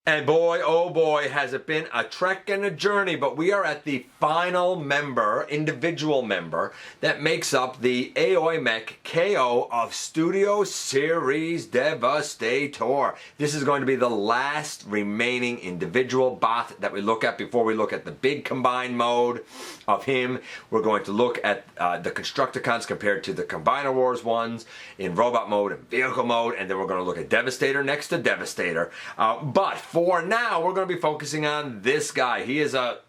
And boy, oh boy, has it been a trek and a journey, but we are at the final member, individual member, that makes up the Aoyi Mech KO of Studio Series Devastator. This is going to be the last remaining individual bot that we look at before we look at the big combined mode of him. We're going to look at the Constructicons compared to the Combiner Wars ones in robot mode and vehicle mode, and then we're going to look at Devastator next to Devastator. But for now, we're going to be focusing on this guy. He is a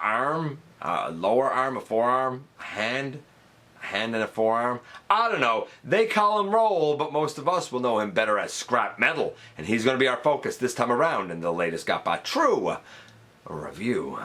arm, a lower arm, a forearm, a hand and a forearm. I don't know. They call him Roll, but most of us will know him better as Scrapmetal. And he's going to be our focus this time around in the latest GotBot True review.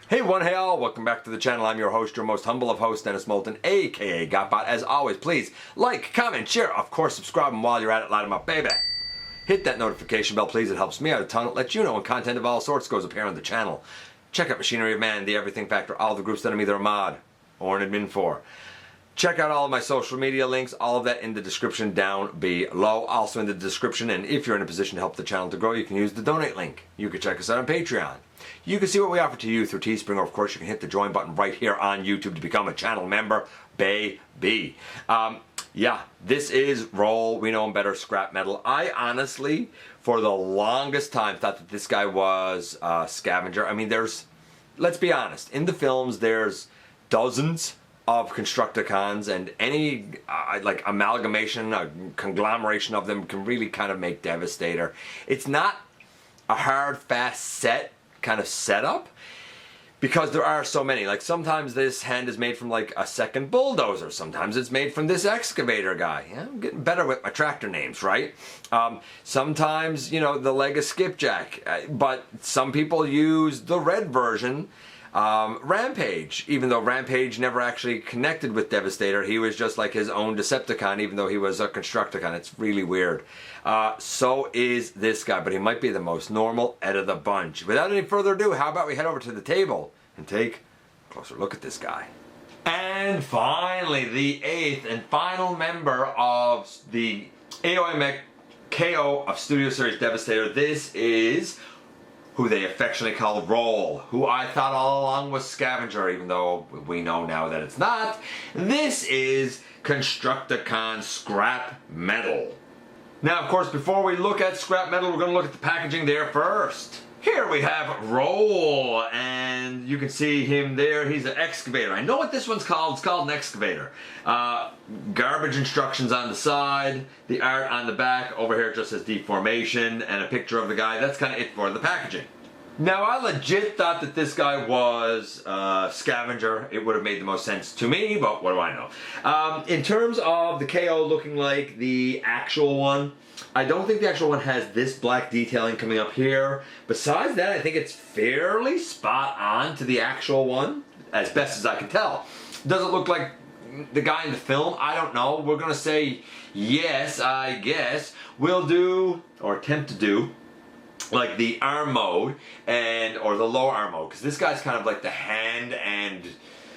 Hey everyone, hey all, welcome back to the channel. I'm your host, your most humble of hosts, Dennis Moulton, aka GotBot. As always, please like, comment, share, of course subscribe, and while you're at it, light them up, baby. Hit that notification bell, please. It helps me out a ton. It lets you know when content of all sorts goes up here on the channel. Check out Machinery of Man, The Everything Factor, all the groups that I'm either a mod or an admin for. Check out all of my social media links, all of that in the description down below. Also in the description, and if you're in a position to help the channel to grow, you can use the donate link. You can check us out on Patreon. You can see what we offer to you through Teespring, or of course you can hit the join button right here on YouTube to become a channel member, baby. Yeah, this is Roll. We know him better, Scrapmetal. I honestly, for the longest time, thought that this guy was Scavenger. I mean, let's be honest, in the films there's dozens of Constructicons, and any like amalgamation, a conglomeration of them can really kind of make Devastator. It's not a hard, fast set kind of setup because there are so many. Like sometimes this hand is made from like a second bulldozer, sometimes it's made from this excavator guy. Yeah, I'm getting better with my tractor names, right? Sometimes, you know, the leg of skipjack, but some people use the red version, Rampage, even though Rampage never actually connected with Devastator. He was just like his own Decepticon, even though he was a Constructicon. It's really weird. So is this guy, but he might be the most normal out of the bunch. Without any further ado, how about we head over to the table and take a closer look at this guy. And finally, the 8th and final member of the Aoyi Mech KO of Studio Series Devastator. This is who they affectionately call Roll, who I thought all along was Scavenger, even though we know now that it's not. This is Constructicon Scrapmetal. Now, of course, before we look at Scrapmetal, we're going to look at the packaging there first. Here we have Roll, and you can see him there. He's an excavator. I know what this one's called. It's called an excavator. Garbage instructions on the side, the art on the back. Over here it just says deformation and a picture of the guy. That's kind of it for the packaging. Now, I legit thought that this guy was Scavenger. It would have made the most sense to me, but what do I know? In terms of the KO looking like the actual one, I don't think the actual one has this black detailing coming up here. Besides that, I think it's fairly spot on to the actual one, as best as I can tell. Does it look like the guy in the film? I don't know. We're going to say yes, I guess. We'll do, or attempt to do, like the arm mode or the lower arm mode, because this guy's kind of like the hand and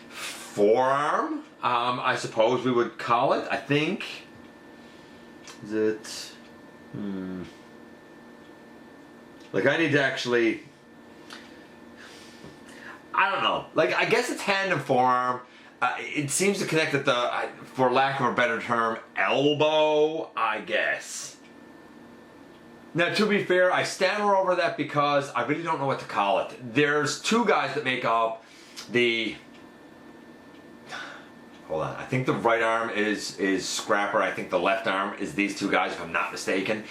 forearm, I suppose we would call it. I think. Is it? Like I need to actually, I don't know. Like I guess it's hand and forearm. It seems to connect at the, for lack of a better term, elbow, I guess. Now, to be fair, I stammer over that because I really don't know what to call it. There's two guys that make up the, hold on, I think the right arm is Scrapper. I think the left arm is these two guys, if I'm not mistaken.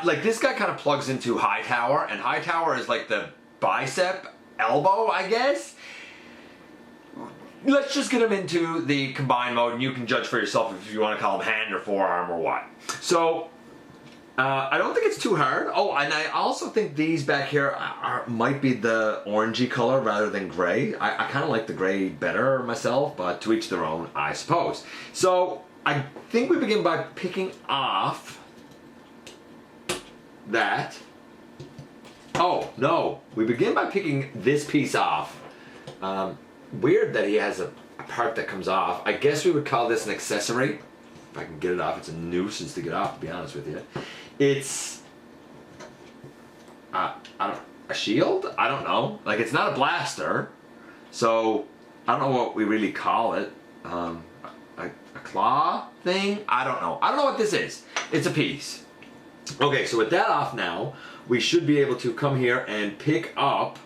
Like this guy kind of plugs into Hightower, and Hightower is like the bicep elbow, I guess. Let's just get him into the combined mode, and you can judge for yourself if you want to call him hand or forearm or what. So, I don't think it's too hard. Oh, and I also think these back here might be the orangey color rather than gray. I kind of like the gray better myself, but to each their own, I suppose. So, I think we begin by picking off that Oh, no. We begin by picking this piece off. Weird that he has a part that comes off. I guess we would call this an accessory. If I can get it off. It's a nuisance to get off, to be honest with you. It's... a shield? I don't know. Like, it's not a blaster. So, I don't know what we really call it. A claw thing? I don't know. I don't know what this is. It's a piece. Okay, so with that off now, we should be able to come here and pick up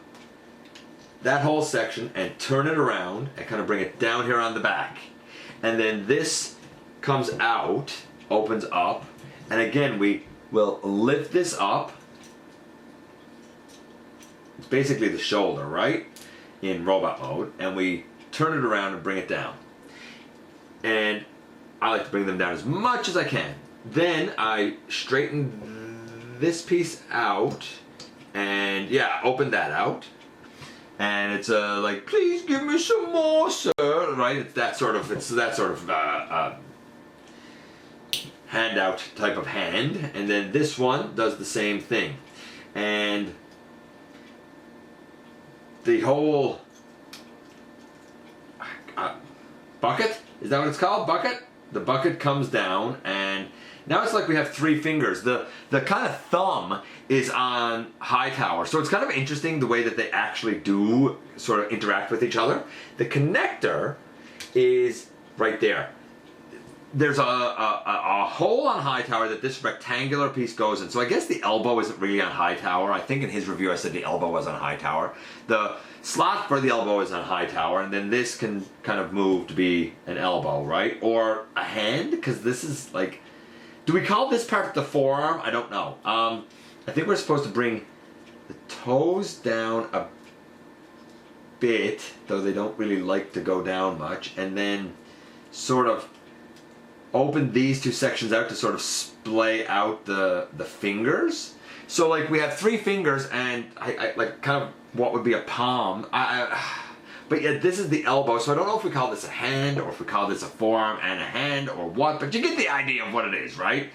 that whole section and turn it around and kind of bring it down here on the back. And then this comes out, opens up, and again we will lift this up. It's basically the shoulder, right? In robot mode, and we turn it around and bring it down. And I like to bring them down as much as I can. Then I straighten this piece out, and yeah, open that out. And it's like, please give me some more, sir. Right? It's that sort of handout type of hand. And then this one does the same thing. And the whole bucket, is that what it's called? Bucket? The bucket comes down, and now it's like we have three fingers. The kind of thumb is on Hightower, so it's kind of interesting the way that they actually do sort of interact with each other. The connector is right there. There's a hole on Hightower that this rectangular piece goes in. So I guess the elbow isn't really on Hightower. I think in his review I said the elbow was on Hightower. The slot for the elbow is on Hightower, and then this can kind of move to be an elbow, right? Or a hand, because this is like... Do we call this part the forearm? I don't know. I think we're supposed to bring the toes down a bit, though they don't really like to go down much, and then sort of open these two sections out to sort of splay out the fingers. So like we have three fingers, and I like kind of what would be a palm. But yeah, this is the elbow, so I don't know if we call this a hand or if we call this a forearm and a hand or what, but you get the idea of what it is, right?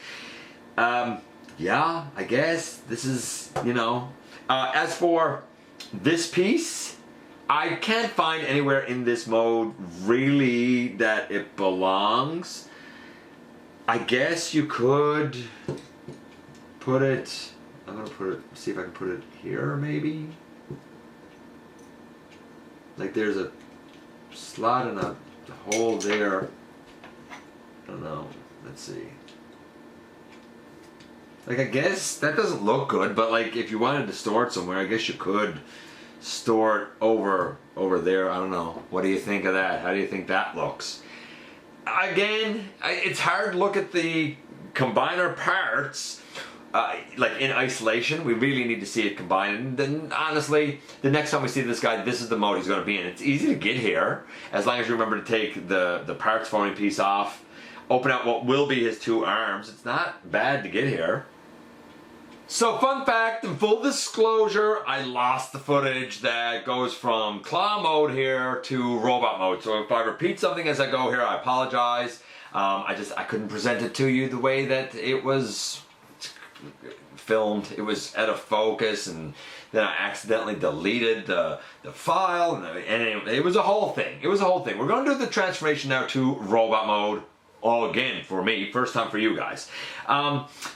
Yeah, I guess this is, you know. As for this piece, I can't find anywhere in this mode really that it belongs. I guess you could put it, I'm gonna put it, see if I can put it here maybe. Like there's a slot and a hole there. I don't know, let's see. Like I guess that doesn't look good, but like if you wanted to store it somewhere, I guess you could store it over there. I don't know. What do you think of that? How do you think that looks? Again, it's hard to look at the combiner parts like in isolation. We really need to see it combined. And then honestly, the next time we see this guy, this is the mode he's going to be in. It's easy to get here, as long as you remember to take the parts forming piece off, open out what will be his two arms. It's not bad to get here. So fun fact, in full disclosure, I lost the footage that goes from claw mode here to robot mode. So if I repeat something as I go here, I apologize. I couldn't present it to you the way that it was filmed. It was out of focus, and then I accidentally deleted the file, and it was a whole thing. It was a whole thing. We're going to do the transformation now to robot mode. All again for me, first time for you guys.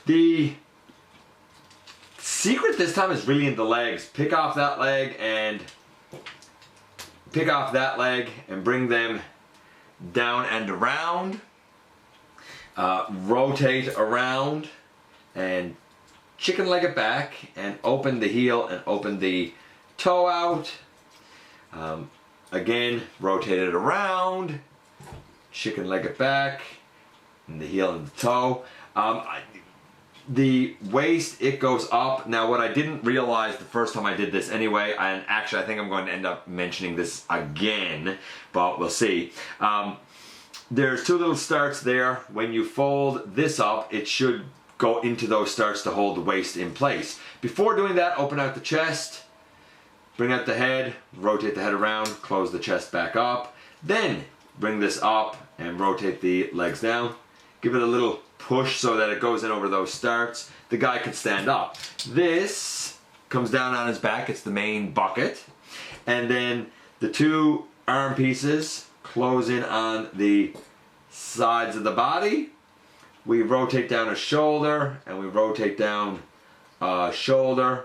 The secret this time is really in the legs. Pick off that leg and bring them down and around. Rotate around and chicken leg it back and open the heel and open the toe out. Again, rotate it around, chicken leg it back, and the heel and the toe. The waist, it goes up. Now what I didn't realize the first time I did this anyway, and actually I think I'm going to end up mentioning this again, but we'll see. There's two little starts there. When you fold this up, it should go into those starts to hold the waist in place. Before doing that, open out the chest, bring out the head, rotate the head around, close the chest back up, then bring this up and rotate the legs down. Give it a little push so that it goes in over those starts. The guy can stand up. This comes down on his back. It's the main bucket. And then the two arm pieces close in on the sides of the body. We rotate down a shoulder, and we rotate down a shoulder.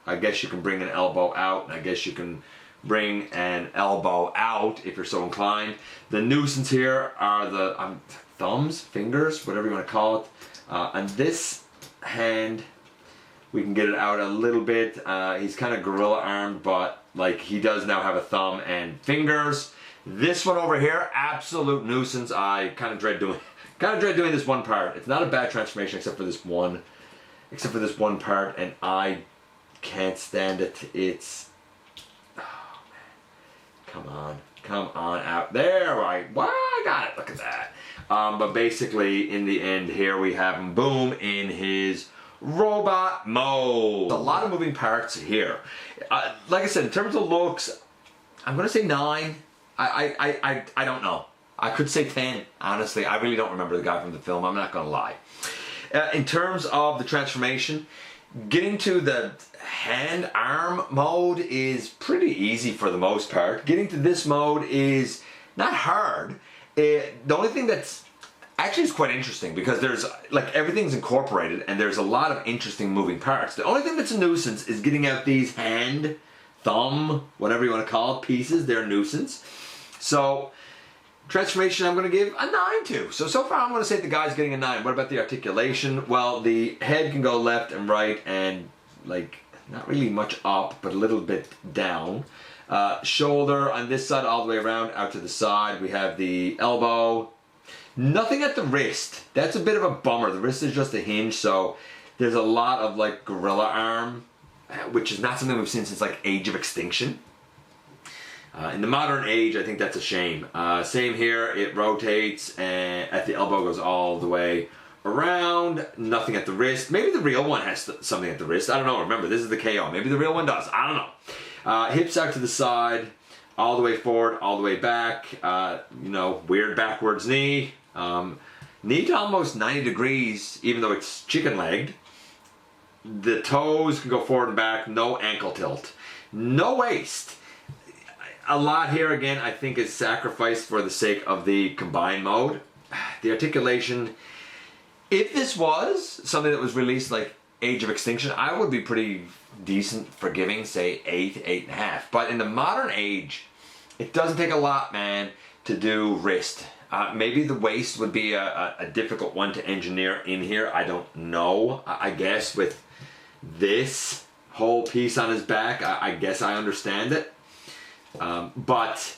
I guess you can bring an elbow out, and I guess you can bring an elbow out if you're so inclined. The nuisance here are the thumbs, fingers, whatever you want to call it. On this hand, we can get it out a little bit. He's kind of gorilla armed, but like he does now have a thumb and fingers. This one over here, absolute nuisance. I kind of dread doing this one part. It's not a bad transformation except for this one part, and I can't stand it. It's, oh man, come on out there. I got it. Look at that. But basically, in the end, here we have him, boom, in his robot mode. A lot of moving parts here. Like I said, in terms of looks, I'm gonna say 9. I don't know. I could say 10. Honestly, I really don't remember the guy from the film. I'm not gonna lie. In terms of the transformation, getting to the hand-arm mode is pretty easy for the most part. Getting to this mode is not hard. The only thing that's actually is quite interesting, because there's like everything's incorporated and there's a lot of interesting moving parts. The only thing that's a nuisance is getting out these hand, thumb, whatever you want to call it, pieces. They're a nuisance. So transformation I'm going to give a 9 to. So far I'm going to say the guy's getting a 9. What about the articulation? Well, the head can go left and right and like not really much up, but a little bit down. Shoulder on this side all the way around out to the side. We have the elbow. Nothing at the wrist. That's a bit of a bummer. The wrist is just a hinge, so there's a lot of like gorilla arm, which is not something we've seen since like Age of Extinction. In the modern age, I think that's a shame. Same here, it rotates and at the elbow goes all the way around. Nothing at the wrist. Maybe the real one has something at the wrist. I don't know. Remember, this is the KO. Maybe the real one does. I don't know. Hips out to the side, all the way forward, all the way back. Weird backwards knee. Knee to almost 90 degrees, even though it's chicken-legged. The toes can go forward and back. No ankle tilt. No waist. A lot here, again, I think is sacrificed for the sake of the combined mode. The articulation, if this was something that was released like Age of Extinction, I would be pretty decent, forgiving, say 8, 8.5. But in the modern age, it doesn't take a lot, man, to do wrist. Maybe the waist would be a difficult one to engineer in here. I don't know. I guess with this whole piece on his back, I guess I understand it. But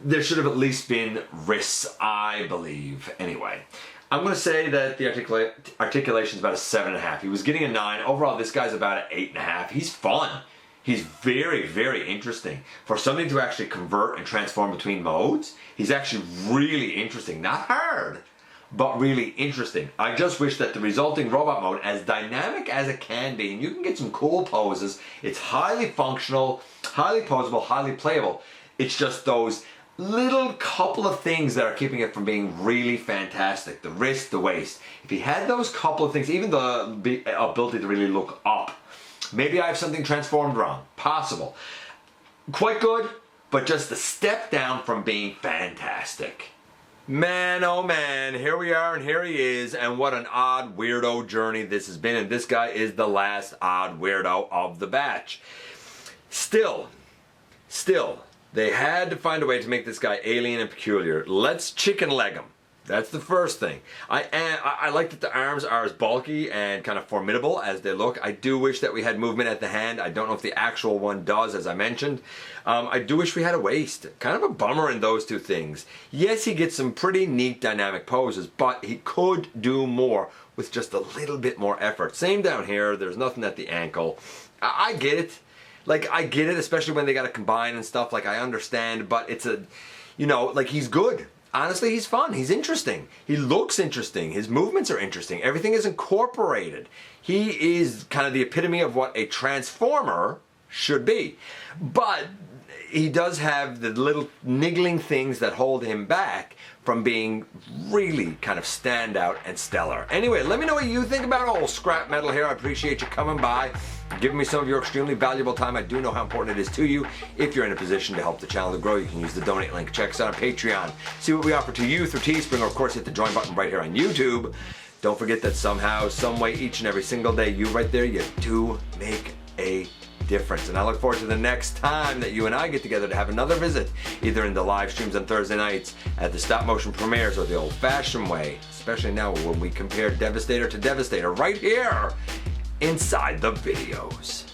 there should have at least been wrists, I believe. Anyway, I'm going to say that the articulation is about a 7.5. He was getting a 9. Overall, this guy's about an 8.5. He's fun. He's very, very interesting. For something to actually convert and transform between modes, he's actually really interesting. Not hard, but really interesting. I just wish that the resulting robot mode, as dynamic as it can be, and you can get some cool poses, it's highly functional, highly posable, highly playable. It's just those little couple of things that are keeping it from being really fantastic. The wrist, the waist. If he had those couple of things, even the ability to really look up, maybe I have something transformed wrong. Possible. Quite good, but just a step down from being fantastic. Man, oh man, here we are and here he is, and what an odd weirdo journey this has been, and this guy is the last odd weirdo of the batch. Still, they had to find a way to make this guy alien and peculiar. Let's chicken leg him. That's the first thing. I like that the arms are as bulky and kind of formidable as they look. I do wish that we had movement at the hand. I don't know if the actual one does, as I mentioned. I do wish we had a waist. Kind of a bummer in those two things. Yes, he gets some pretty neat dynamic poses, but he could do more with just a little bit more effort. Same down here. There's nothing at the ankle. I get it. Like, I get it, especially when they got to combine and stuff. Like, I understand, but it's he's good. Honestly, he's fun. He's interesting. He looks interesting. His movements are interesting. Everything is incorporated. He is kind of the epitome of what a transformer should be. But he does have the little niggling things that hold him back from being really kind of standout and stellar. Anyway, let me know what you think about old Scrapmetal here. I appreciate you coming by, giving me some of your extremely valuable time. I do know how important it is to you. If you're in a position to help the channel to grow, you can use the donate link. Check us out on Patreon. See what we offer to you through Teespring, or of course hit the join button right here on YouTube. Don't forget that somehow, some way, each and every single day, you right there, you do make a difference. And I look forward to the next time that you and I get together to have another visit, either in the live streams on Thursday nights, at the stop motion premieres, or the old fashioned way, especially now when we compare Devastator to Devastator right here inside the videos.